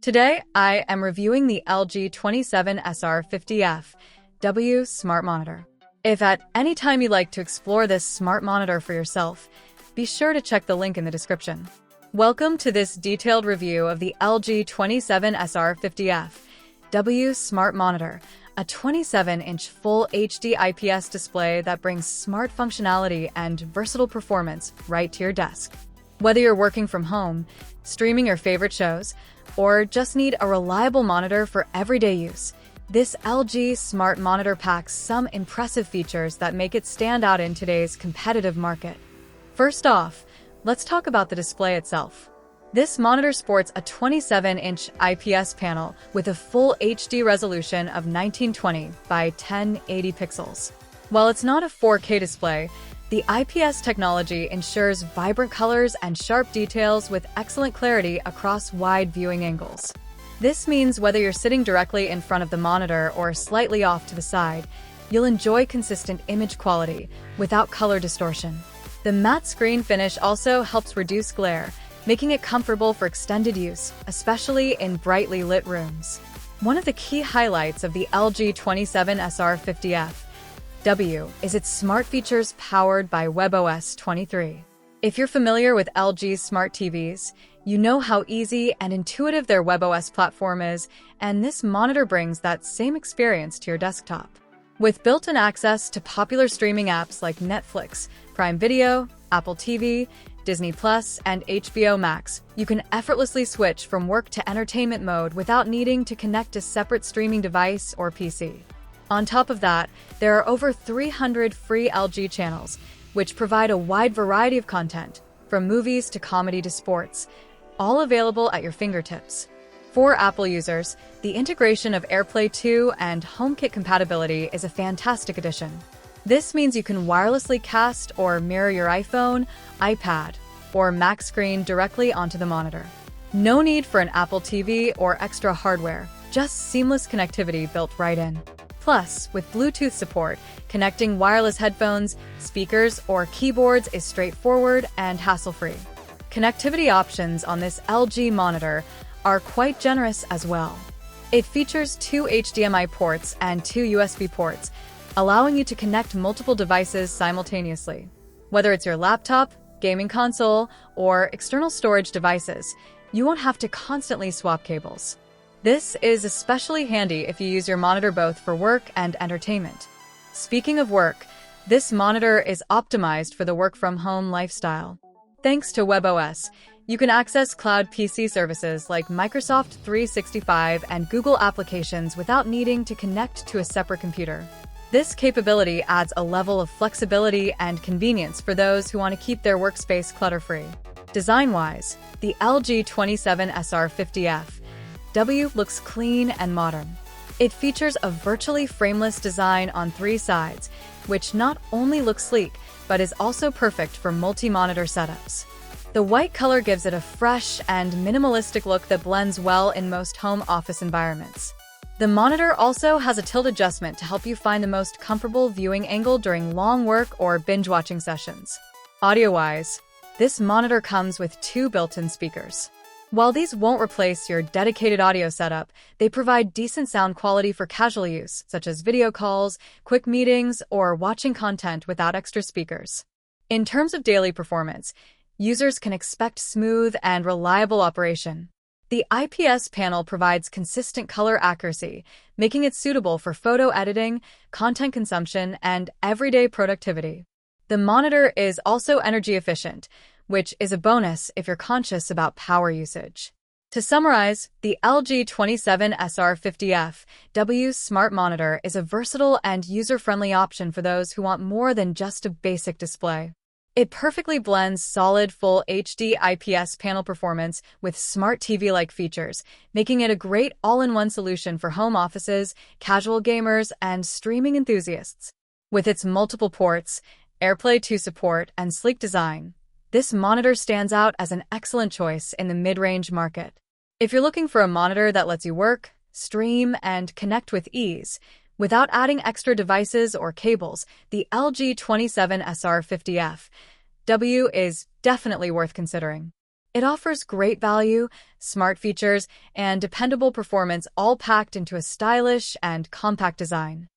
Today, I am reviewing the LG 27SR50F-W Smart Monitor. If at any time you'd like to explore this smart monitor for yourself, be sure to check the link in the description. Welcome to this detailed review of the LG 27SR50F-W Smart Monitor, a 27-inch full HD IPS display that brings smart functionality and versatile performance right to your desk. Whether you're working from home, streaming your favorite shows, or just need a reliable monitor for everyday use, this LG Smart Monitor packs some impressive features that make it stand out in today's competitive market. First off, let's talk about the display itself. This monitor sports a 27-inch IPS panel with a full HD resolution of 1920 by 1080 pixels. While it's not a 4K display, the IPS technology ensures vibrant colors and sharp details with excellent clarity across wide viewing angles. This means whether you're sitting directly in front of the monitor or slightly off to the side, you'll enjoy consistent image quality without color distortion. The matte screen finish also helps reduce glare, making it comfortable for extended use, especially in brightly lit rooms. One of the key highlights of the LG 27SR50F is its smart features powered by webOS 23. If you're familiar with LG's smart TVs, you know how easy and intuitive their webOS platform is, and this monitor brings that same experience to your desktop. With built-in access to popular streaming apps like Netflix, Prime Video, Apple TV, Disney+, and HBO Max, you can effortlessly switch from work to entertainment mode without needing to connect a separate streaming device or PC. On top of that, there are over 300 free LG channels, which provide a wide variety of content, from movies to comedy to sports, all available at your fingertips. For Apple users, the integration of AirPlay 2 and HomeKit compatibility is a fantastic addition. This means you can wirelessly cast or mirror your iPhone, iPad, or Mac screen directly onto the monitor. No need for an Apple TV or extra hardware, just seamless connectivity built right in. Plus, with Bluetooth support, connecting wireless headphones, speakers, or keyboards is straightforward and hassle-free. Connectivity options on this LG monitor are quite generous as well. It features 2 HDMI ports and 2 USB ports, allowing you to connect multiple devices simultaneously. Whether it's your laptop, gaming console, or external storage devices, you won't have to constantly swap cables. This is especially handy if you use your monitor both for work and entertainment. Speaking of work, this monitor is optimized for the work-from-home lifestyle. Thanks to webOS, you can access cloud PC services like Microsoft 365 and Google applications without needing to connect to a separate computer. This capability adds a level of flexibility and convenience for those who want to keep their workspace clutter-free. Design-wise, the LG 27SR50F-W looks clean and modern. It features a virtually frameless design on 3 sides, which not only looks sleek, but is also perfect for multi-monitor setups. The white color gives it a fresh and minimalistic look that blends well in most home office environments. The monitor also has a tilt adjustment to help you find the most comfortable viewing angle during long work or binge-watching sessions. Audio-wise, this monitor comes with 2 built-in speakers. While these won't replace your dedicated audio setup, they provide decent sound quality for casual use, such as video calls, quick meetings, or watching content without extra speakers. In terms of daily performance, users can expect smooth and reliable operation. The IPS panel provides consistent color accuracy, making it suitable for photo editing, content consumption, and everyday productivity. The monitor is also energy efficient, which is a bonus if you're conscious about power usage. To summarize, the LG 27SR50F-W Smart Monitor is a versatile and user-friendly option for those who want more than just a basic display. It perfectly blends solid full HD IPS panel performance with smart TV-like features, making it a great all-in-one solution for home offices, casual gamers, and streaming enthusiasts. With its multiple ports, AirPlay 2 support, and sleek design, this monitor stands out as an excellent choice in the mid-range market. If you're looking for a monitor that lets you work, stream, and connect with ease, without adding extra devices or cables, the LG 27SR50F-W is definitely worth considering. It offers great value, smart features, and dependable performance all packed into a stylish and compact design.